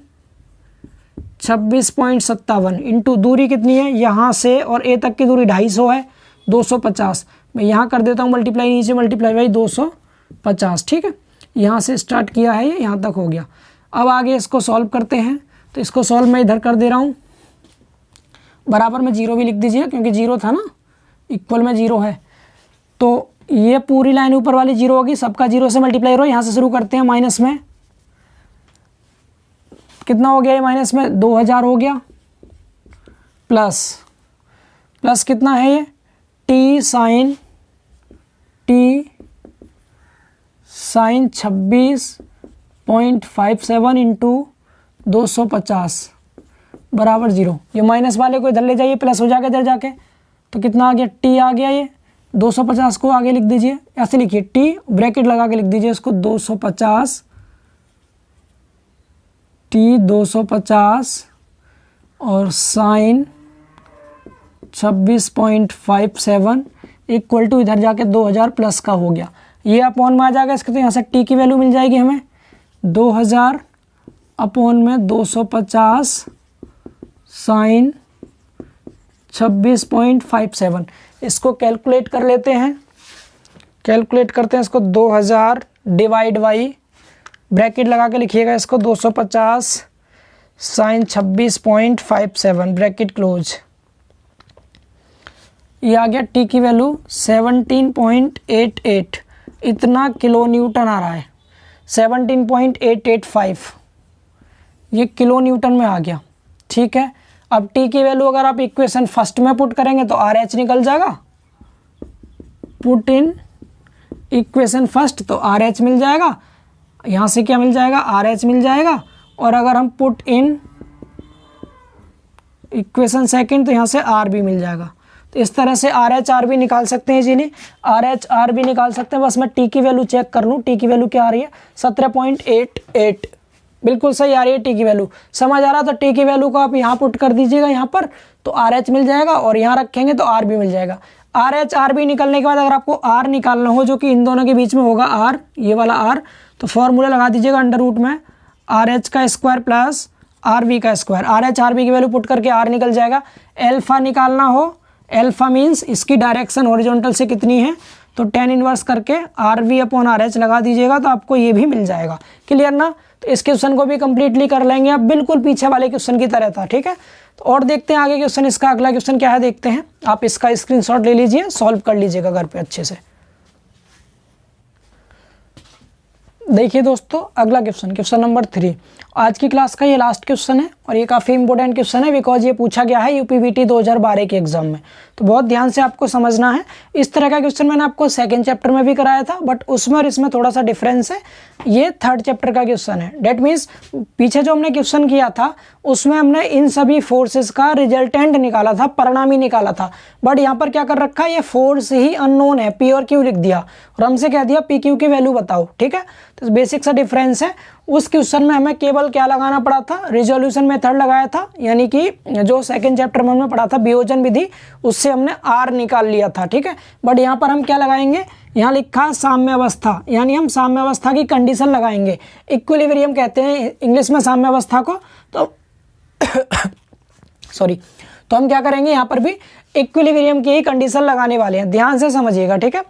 26.57 इंटू दूरी कितनी है यहाँ से और ए तक की दूरी 250 है, 250। मैं यहाँ कर देता हूँ मल्टीप्लाई, नीचे मल्टीप्लाई बाई 250। ठीक है, यहाँ से स्टार्ट किया है ये, यहाँ तक हो गया। अब आगे इसको सॉल्व करते हैं, तो इसको सॉल्व मैं इधर कर दे रहा हूँ, बराबर में 0 भी लिख दीजिए क्योंकि 0 था ना, इक्वल में 0 है। तो ये पूरी लाइन ऊपर वाली 0 होगी, सबका 0 से मल्टीप्लाई हो। यहाँ से शुरू करते हैं, माइनस में कितना हो गया ये, माइनस में 2000 हो गया, प्लस कितना है ये, टी साइन 26.57 इंटू 250 बराबर 0। ये माइनस वाले को इधर ले जाइए, प्लस हो जाएगा इधर जाके, तो कितना आ गया, टी आ गया। ये 250 को आगे लिख दीजिए, ऐसे लिखिए, टी ब्रैकेट लगा के लिख दीजिए इसको, 250 टी 250 और साइन 26.57 इक्वल टू इधर जाके 2000 प्लस का हो गया। ये अपॉन में आ जाएगा इसके, तो यहाँ से टी की वैल्यू मिल जाएगी हमें 2000 अपॉन में 250 साइन 26.57। इसको कैलकुलेट कर लेते हैं, कैलकुलेट करते हैं इसको। 2000 डिवाइड बाई ब्रैकेट लगा के लिखिएगा इसको, 250 साइन 26.57 ब्रैकेट क्लोज। ये आ गया टी की वैल्यू 17.88, इतना किलो न्यूटन आ रहा है, 17.885 ये किलो न्यूटन में आ गया। ठीक है, अब टी की वैल्यू अगर आप इक्वेशन फर्स्ट में पुट करेंगे तो आर एच निकल जाएगा, पुट इन इक्वेशन फर्स्ट तो आर एच मिल जाएगा, यहाँ से क्या मिल जाएगा, आर एच मिल जाएगा। और अगर हम पुट इन इक्वेशन सेकंड तो यहाँ से आर बी मिल जाएगा। तो इस तरह से आर एच आर बी निकाल सकते हैं जी, नहीं आर एच आर बी निकाल सकते हैं। बस मैं टी की वैल्यू चेक कर लूँ, टी की वैल्यू क्या आ रही है, 17.88, बिल्कुल सही आ रही है टी की वैल्यू। समझ आ रहा, तो टी की वैल्यू को आप यहाँ पुट कर दीजिएगा यहाँ पर, तो आर एच मिल जाएगा, और यहाँ रखेंगे तो आर बी मिल जाएगा। आर एच आर बी निकलने के बाद अगर आपको आर निकालना हो, जो कि इन दोनों के बीच में होगा आर, ये वाला आर, तो फॉर्मूला लगा दीजिएगा अंडर रूट में आर एच का स्क्वायर प्लस आर बी का square. R H R B की वैल्यू पुट करके आर निकल जाएगा। एल्फा निकालना हो, एल्फा मीन्स इसकी डायरेक्शन हॉरिजॉन्टल से कितनी है, तो tan इनवर्स करके R V upon R H लगा दीजिएगा, तो आपको ये भी मिल जाएगा। क्लियर ना, तो इस क्वेश्चन को भी कंप्लीटली कर लेंगे आप, बिल्कुल पीछे वाले क्वेश्चन की तरह था। ठीक है, तो और देखते हैं आगे क्वेश्चन, इसका अगला क्वेश्चन क्या है देखते हैं। आप इसका स्क्रीनशॉट ले लीजिए, सॉल्व कर लीजिएगा घर पे अच्छे से। देखिए दोस्तों, अगला क्वेश्चन, क्वेश्चन नंबर 3, आज की क्लास का ये लास्ट क्वेश्चन है, और ये काफ़ी इंपॉर्टेंट क्वेश्चन है बिकॉज ये पूछा गया है यूपीवीटी 2012 के एग्जाम में, तो बहुत ध्यान से आपको समझना है। इस तरह का क्वेश्चन मैंने आपको सेकंड चैप्टर में भी कराया था, बट उसमें और इसमें थोड़ा सा डिफरेंस है। ये थर्ड चैप्टर का क्वेश्चन है, डेट मीन्स पीछे जो हमने क्वेश्चन किया था उसमें हमने इन सभी फोर्सेस का रिजल्टेंट निकाला था, परिणामी निकाला था, बट यहाँ पर क्या कर रखा है, ये फोर्स ही अननोन है, पी और क्यू लिख दिया और हमसे कह दिया पी क्यू की वैल्यू बताओ। ठीक है, तो बेसिक सा डिफरेंस है। उस क्वेश्चन में हमें केवल क्या लगाना पड़ा था, रिजोल्यूशन मेथड लगाया था, यानी कि जो सेकंड चैप्टर में हमने पढ़ा था वियोजन विधि, उससे हमने आर निकाल लिया था। ठीक है, बट यहाँ पर हम क्या लगाएंगे, यहाँ लिखा साम्य अवस्था, यानी हम साम्य अवस्था की कंडीशन लगाएंगे। इक्विलिब्रियम कहते हैं इंग्लिश में साम्य अवस्था को, तो सॉरी, तो हम क्या करेंगे, यहाँ पर भी इक्विलिब्रियम की ही कंडीशन लगाने वाले हैं, ध्यान से समझिएगा। ठीक है,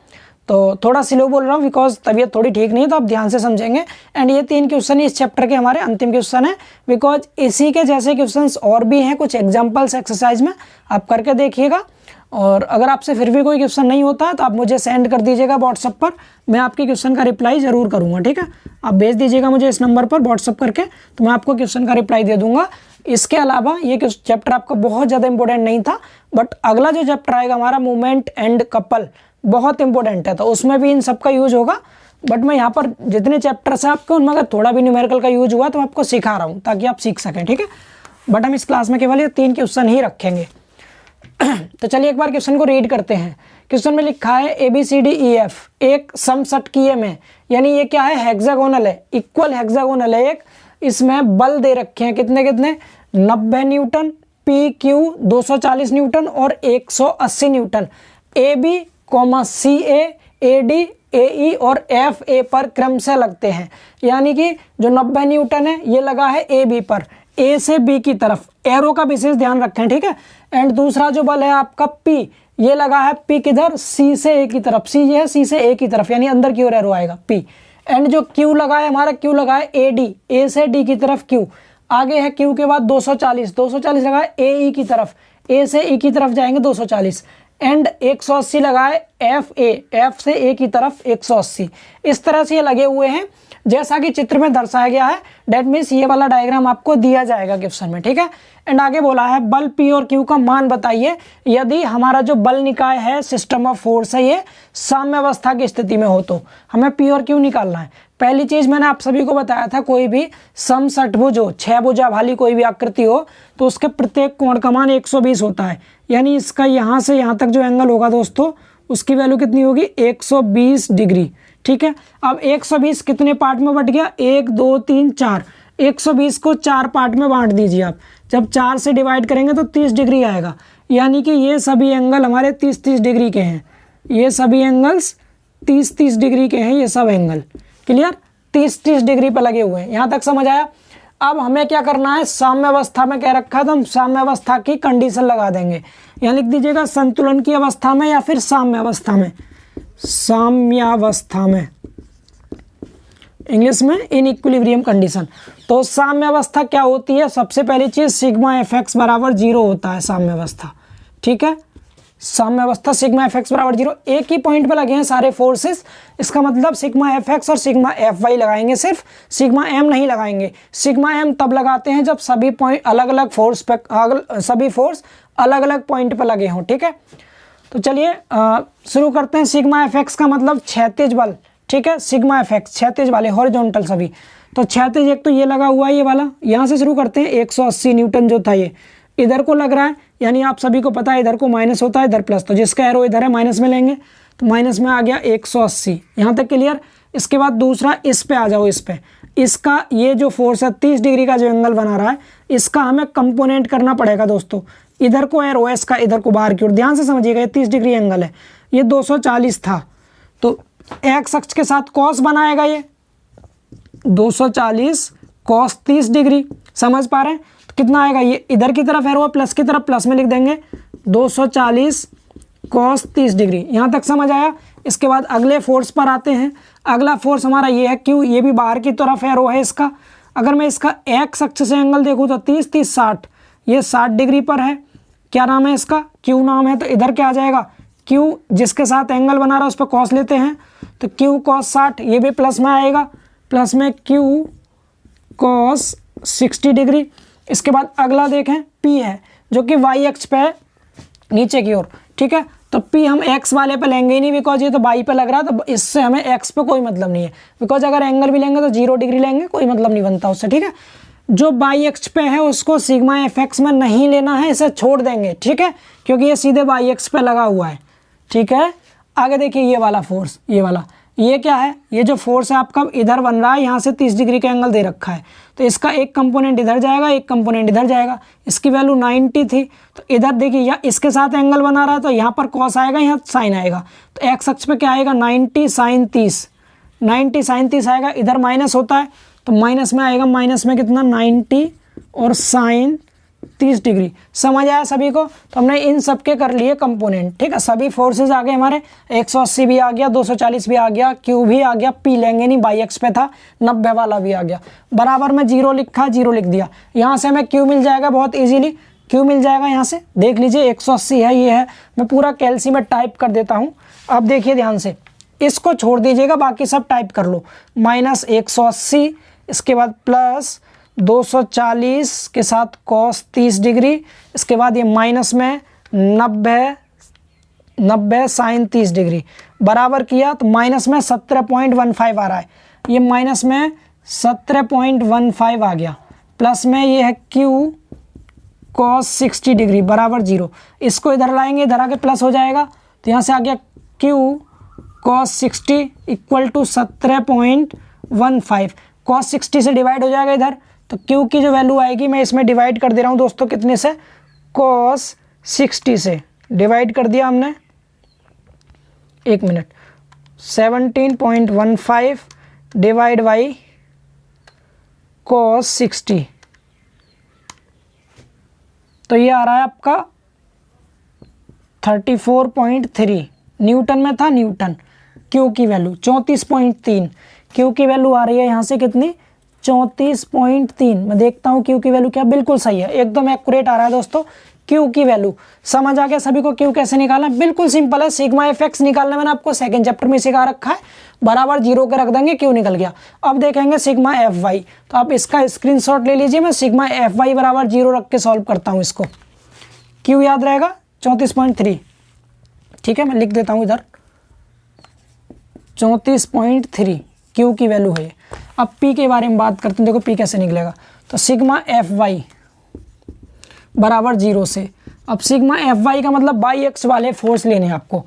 तो थोड़ा स्लो बोल रहा हूँ बिकॉज तबीयत थोड़ी ठीक नहीं है, तो आप ध्यान से समझेंगे। एंड ये 3 क्वेश्चन इस चैप्टर के हमारे अंतिम क्वेश्चन है, बिकॉज इसी के जैसे क्वेश्चंस और भी हैं कुछ एग्जांपल्स एक्सरसाइज में, आप करके देखिएगा। और अगर आपसे फिर भी कोई क्वेश्चन नहीं होता है तो आप मुझे सेंड कर दीजिएगा व्हाट्सअप पर, मैं आपके क्वेश्चन का रिप्लाई ज़रूर करूँगा। ठीक है, आप भेज दीजिएगा मुझे इस नंबर पर व्हाट्सअप करके, तो मैं आपको क्वेश्चन का रिप्लाई दे दूँगा। इसके अलावा ये चैप्टर आपका बहुत ज़्यादा इंपॉर्टेंट नहीं था, बट अगला जो चैप्टर आएगा हमारा मूवमेंट एंड कपल, बहुत इंपॉर्टेंट है, तो उसमें भी इन सब का यूज होगा। बट मैं यहाँ पर जितने चैप्टर्स हैं आपके उनमें अगर थोड़ा भी न्यूमेरिकल का यूज हुआ तो मैं आपको सिखा रहा हूँ ताकि आप सीख सकें। ठीक है, बट हम इस क्लास में केवल ये 3 क्वेश्चन ही रखेंगे। तो चलिए एक बार क्वेश्चन को रीड करते हैं। क्वेश्चन में लिखा है ABCDEF एक समषटकीय में, यानी ये क्या है, हेक्सागोनल है, इक्वल हेक्सागोनल है एक। इसमें बल दे रखे हैं कितने कितने, 90 न्यूटन, PQ 240 न्यूटन और 180 Newton. AB, CA, AD, AE और FA पर क्रमशः लगते हैं, यानी कि जो 90 न्यूटन है ये लगा है AB पर, A से B की तरफ, एरो का विशेष ध्यान रखें। ठीक है, एंड दूसरा जो बल है आपका P, ये लगा है P किधर, C से A की तरफ, C ये है C से A की तरफ, यानी अंदर की ओर एरो आएगा P। एंड जो Q लगा है हमारा, Q लगा है AD, A से D की तरफ Q, आगे है Q के बाद 240 लगा है AE की तरफ, A से E की तरफ जाएंगे 240, एंड 180 लगा है FA, F से A की तरफ 180। इस तरह से ये लगे हुए हैं जैसा कि चित्र में दर्शाया गया है, डेट मीन्स ये वाला डायग्राम आपको दिया जाएगा क्वेश्चन में। ठीक है, एंड आगे बोला है बल P और Q का मान बताइए यदि हमारा जो बल निकाय है, सिस्टम ऑफ फोर्स है, ये साम्य अवस्था की स्थिति में हो, तो हमें P और Q निकालना है। पहली चीज मैंने आप सभी को बताया था, कोई भी समषटभुज हो, 6 भुजा वाली कोई भी आकृति हो, तो उसके प्रत्येक कोण का मान 120 होता है, यानी इसका यहाँ से यहाँ तक जो एंगल होगा दोस्तों, उसकी वैल्यू कितनी होगी, 120 डिग्री। ठीक है, अब 120 कितने पार्ट में बट गया, 1 2 3 4, 120 को 4 पार्ट में बांट दीजिए आप, जब 4 से डिवाइड करेंगे तो 30 डिग्री आएगा, यानी कि ये सभी एंगल हमारे 30-30 डिग्री के हैं, ये सभी एंगल्स 30-30 डिग्री के हैं, ये सब एंगल क्लियर 30-30 डिग्री पर लगे हुए हैं। यहाँ तक समझ आया। अब हमें क्या करना है, साम्य अवस्था में कह रखा है तो हम साम्य अवस्था की कंडीशन लगा देंगे। यहाँ लिख दीजिएगा संतुलन की अवस्था में या फिर साम्य अवस्था में, साम्यावस्था में, इंग्लिश में इन इक्विलिब्रियम कंडीशन। तो साम्य अवस्था क्या होती है, सबसे पहली चीज सिग्मा FX बराबर 0 होता है साम्य अवस्था। ठीक है, साम्य अवस्था सिग्मा FX बराबर 0, एक ही पॉइंट पे लगे हैं सारे फोर्सेस, इसका मतलब सिग्मा FX और सिग्मा FY लगाएंगे, सिर्फ सिग्मा M नहीं लगाएंगे। सिग्मा M तब लगाते हैं जब सभी पॉइंट अलग अलग फोर्स पे, सभी फोर्स अलग अलग पॉइंट पे लगे हों। ठीक है, तो चलिए शुरू करते हैं। सिग्मा एफ एक्स का मतलब क्षैतिज बल, ठीक है। सिग्मा एफ एक्स क्षैतिज वाले, हॉरिजॉन्टल सभी। तो क्षैतिज एक तो ये लगा हुआ है ये वाला, यहाँ से शुरू करते हैं। 180 न्यूटन जो था ये इधर को लग रहा है, यानी आप सभी को पता है इधर को माइनस होता है, इधर प्लस। तो जिसका एरो इधर है माइनस में लेंगे, तो माइनस में आ गया 180। यहाँ तक क्लियर। इसके बाद दूसरा इस पे आ जाओ, इस पे इसका ये जो फोर्स है 30 डिग्री का जो एंगल बना रहा है, इसका हमें कंपोनेंट करना पड़ेगा दोस्तों। इधर को एरो है इसका, इधर को बाहर की ओर। ध्यान से समझिएगा, ये 30 डिग्री एंगल है, ये 240 था, तो एक्स अक्ष के साथ कॉस बनाएगा ये 240 कॉस 30 डिग्री। समझ पा रहे हैं? तो कितना आएगा, ये इधर की तरफ एरो है प्लस की तरफ, प्लस में लिख देंगे 240 कॉस 30 डिग्री। यहाँ तक समझ आया। इसके बाद अगले फोर्स पर आते हैं। अगला फोर्स हमारा ये है क्यू, ये भी बाहर की तरफ एरो है इसका। अगर मैं इसका एक्स अक्ष से एंगल देखूँ तो 30 30 60, ये 60 डिग्री पर है। क्या नाम है इसका, क्यू नाम है। तो इधर क्या आ जाएगा, क्यू जिसके साथ एंगल बना रहा है उस पर कॉस लेते हैं, तो क्यू कॉस 60, ये भी प्लस में आएगा, प्लस में क्यू कॉस 60 डिग्री। इसके बाद अगला देखें पी है, जो कि वाई अक्ष पे है नीचे की ओर, ठीक है। तो पी हम एक्स वाले पे लेंगे ही नहीं, बिकॉज ये तो बाई पे लग रहा है, तो इससे हमें एक्स पे कोई मतलब नहीं है। बिकॉज अगर एंगल भी लेंगे तो 0 डिग्री लेंगे, कोई मतलब नहीं बनता उससे, ठीक है। जो बाई एक्स पे है उसको सिग्मा एफ एक्स में नहीं लेना है, इसे छोड़ देंगे, ठीक है, क्योंकि ये सीधे बाई एक्स पे लगा हुआ है, ठीक है। आगे देखिए ये वाला फोर्स, ये वाला, ये क्या है, ये जो फोर्स है आपका इधर बन रहा है, यहाँ से 30 डिग्री का एंगल दे रखा है, तो इसका एक कंपोनेंट इधर जाएगा, एक कंपोनेंट इधर जाएगा। इसकी वैल्यू 90 थी, तो इधर देखिए या इसके साथ एंगल बना रहा है, तो यहाँ पर कॉस आएगा, यहाँ साइन आएगा। तो एक्स अक्ष पे क्या आएगा, 90 साइन 30, 90 साइन 30 आएगा। इधर माइनस होता है तो माइनस में आएगा, माइनस में कितना 90 और साइन 30 डिग्री। समझ आया सभी को? तो हमने इन सब के कर लिए कंपोनेंट, ठीक है। सभी फोर्सेस आ गए हमारे, 180 भी आ गया, 240 भी आ गया, क्यू भी आ गया, पी लेंगे नहीं, बाई एक्स पे था, 90 वाला भी आ गया। बराबर में 0 लिखा, 0 लिख दिया। यहाँ से हमें क्यू मिल जाएगा बहुत ईजिली, क्यू मिल जाएगा यहाँ से। देख लीजिए 180 है, ये है। मैं पूरा कैल्सी में टाइप कर देता हूँ। अब देखिए ध्यान से, इसको छोड़ दीजिएगा, बाकी सब टाइप कर लो। माइनस 180, इसके बाद प्लस 240 के साथ कॉस 30 डिग्री, इसके बाद ये माइनस में 90 साइन 30 डिग्री, बराबर किया तो माइनस में 17.15 आ रहा है, ये माइनस में 17.15 आ गया, प्लस में ये है क्यू कॉस 60 डिग्री बराबर 0। इसको इधर लाएंगे, इधर आके प्लस हो जाएगा, तो यहाँ से आ गया Q cos 60 equal to 17.15। Cos 60 से डिवाइड हो जाएगा इधर, तो क्यू की जो वैल्यू आएगी, मैं इसमें डिवाइड कर दे रहा हूँ दोस्तों, कितने से, कॉस 60 से डिवाइड कर दिया हमने। एक मिनट, 17.15 डिवाइड बाई कॉस 60, तो ये आ रहा है आपका 34.3 न्यूटन में था, न्यूटन। क्यू की वैल्यू 34.3, क्यू की वैल्यू आ रही है यहाँ से कितनी, 34.3। मैं देखता हूँ क्यू की वैल्यू क्या, बिल्कुल सही है, एकदम एक्यूरेट आ रहा है दोस्तों क्यू की वैल्यू। समझ आ गया सभी को क्यू कैसे निकालना, बिल्कुल सिंपल है। सिग्मा एफ एक्स निकालना मैंने आपको सेकंड चैप्टर में सिखा रखा है, बराबर 0 के रख देंगे, क्यू निकल गया। अब देखेंगे सिग्मा एफ वाई, तो आप इसका स्क्रीनशॉट ले लीजिए। मैं सिग्मा एफ वाई बराबर 0 रख के सॉल्व करता हूँ इसको। क्यू याद रहेगा 34.3, ठीक है, मैं लिख देता हूँ इधर 34.3 क्यू की वैल्यू है। अब पी के बारे में बात करते हैं, देखो पी कैसे निकलेगा। तो सिग्मा एफ वाई बराबर 0 से, अब सिग्मा एफ वाई का मतलब बाई एक्स वाले फोर्स लेने हैं आपको।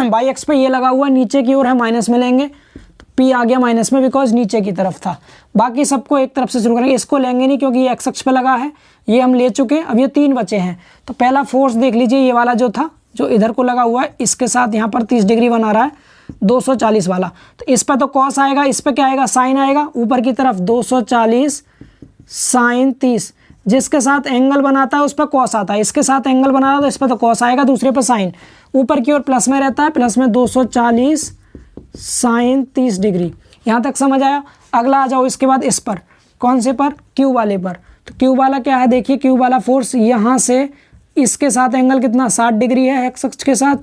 बाई एक्स पे ये लगा हुआ नीचे की ओर है, माइनस में लेंगे, तो पी आ गया माइनस में, बिकॉज नीचे की तरफ था। बाकी सबको एक तरफ से शुरू करेंगे, इसको लेंगे नहीं क्योंकि ये एक्स अक्ष पे लगा है, ये हम ले चुके हैं। अब ये 3 बचे हैं, तो पहला फोर्स देख लीजिए, ये वाला जो था, जो इधर को लगा हुआ है, इसके साथ यहाँ पर 30 डिग्री बना रहा है, 240 वाला। तो इस पर तो कॉस आएगा, इस पर क्या आएगा, साइन आएगा। ऊपर की तरफ 240 साइन 30, जिसके साथ एंगल बनाता है उस पर कॉस आता है, इसके साथ एंगल बना रहा है तो इस पर तो कॉस आएगा, दूसरे पर साइन। ऊपर की ओर प्लस में रहता है, प्लस में 240 साइन 30 डिग्री। यहाँ तक समझ आया। अगला आ जाओ इसके बाद इस पर, कौन से पर, क्यू वाले पर। तो क्यू वाला क्या है, देखिए क्यू वाला फोर्स यहाँ से इसके साथ एंगल कितना 60 डिग्री है, एक्स अक्ष के साथ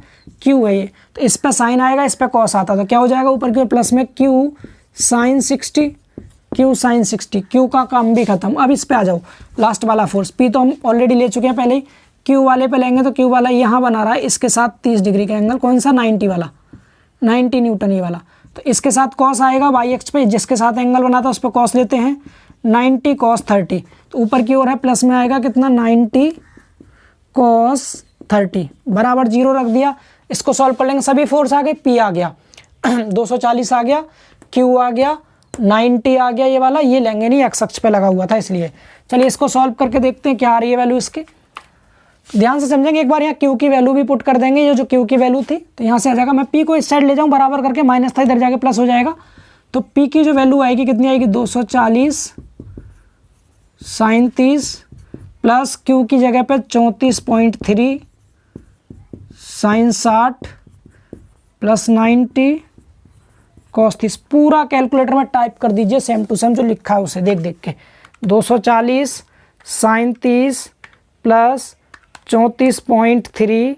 क्यू है ये, तो इस पर साइन आएगा, इस पर कॉस आता, तो क्या हो जाएगा ऊपर की ओर प्लस में Q sine 60, Q sine 60। Q का काम भी खत्म। अब इस पे आ जाओ, लास्ट वाला फोर्स पी तो हम ऑलरेडी ले चुके हैं पहले ही। क्यू वाले पे लेंगे तो क्यू वाला यहाँ बना रहा है इसके साथ 30 डिग्री का एंगल, कौन सा 90 वाला, 90 न्यूटन ये वाला। तो इसके साथ कॉस आएगा वाई एक्स पे, जिसके साथ एंगल बना था उस पर कॉस लेते हैं, 90 कॉस 30। तो ऊपर की ओर है प्लस में आएगा कितना 90 कॉस 30 बराबर 0 रख दिया। इसको सॉल्व कर लेंगे, सभी फोर्स आ गए, पी आ गया 240 आ गया, क्यू आ गया, 90 आ गया ये वाला, ये लेंगे नहीं एक्स अक्ष पे लगा हुआ था इसलिए। चलिए इसको सॉल्व करके देखते हैं क्या आ रही है वैल्यू इसकी। ध्यान से समझेंगे, एक बार यहाँ क्यू की वैल्यू भी पुट कर देंगे, ये जो क्यू की वैल्यू थी तो यहाँ से आ जाएगा, मैं पी को इस साइड ले जाऊँ बराबर करके, माइनस था इधर जाके प्लस हो जाएगा। तो पी की जो वैल्यू आएगी कितनी आएगी 240 sin 30 प्लस क्यू की जगह पे 34.3 sin 60 प्लस 90 cos 30। पूरा कैलकुलेटर में टाइप कर दीजिए सेम टू सेम जो लिखा है उसे देख देख के, 240 sin 30 plus 34.3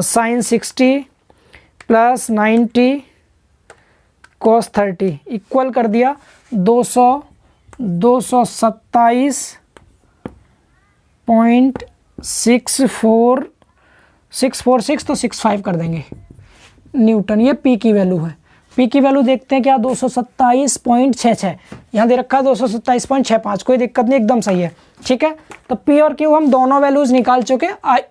sin 60 plus 90 cos 30 equal कर दिया 227.646 तो 65 कर देंगे न्यूटन। ये पी की वैल्यू है। पी की वैल्यू देखते हैं क्या 227.66, यहाँ दे रखा है 227.65, कोई दिक्कत नहीं, एकदम सही है। ठीक है, तो पी और क्यू हम दोनों वैल्यूज निकाल चुके।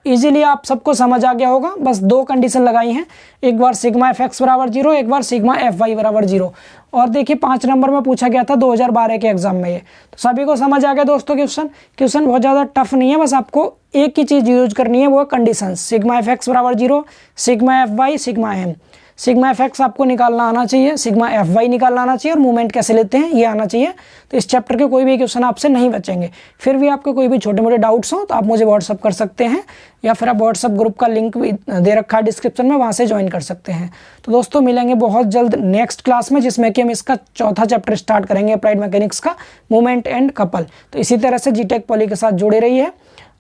इजीली आप सबको समझ आ गया होगा, बस दो कंडीशन लगाई हैं, एक बार सिग्मा एफ एक्स बराबर 0, एक बार सिग्मा एफ वाई बराबर 0। और देखिए 5 नंबर में पूछा गया था 2012 के एग्जाम में ये, तो सभी को समझ आ गया दोस्तों। क्वेश्चन बहुत ज़्यादा टफ नहीं है, बस आपको एक ही चीज़ यूज करनी है, वो है कंडीशन। सिग्मा एफ एक्स बराबर 0, sigma F Y, sigma M. Sigma F X आपको निकालना आना चाहिए, सिग्मा एफ वाई निकालना आना चाहिए, और मूवमेंट कैसे लेते हैं ये आना चाहिए। तो इस चैप्टर के कोई भी क्वेश्चन आपसे नहीं बचेंगे। फिर भी आपके कोई भी छोटे मोटे डाउट्स हो तो आप मुझे व्हाट्सअप कर सकते हैं, या फिर आप व्हाट्सअप ग्रुप का लिंक भी दे रखा है डिस्क्रिप्शन में, वहाँ से ज्वाइन कर सकते हैं। तो दोस्तों मिलेंगे बहुत जल्द नेक्स्ट क्लास में, जिसमें कि हम इसका चौथा चैप्टर स्टार्ट करेंगे अप्लाइड मैकेनिक्स का, मूवमेंट एंड कपल। तो इसी तरह से जीटेक पॉली के साथ जुड़े रहिए,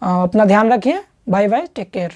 अपना ध्यान रखिए, बाय बाय, टेक केयर।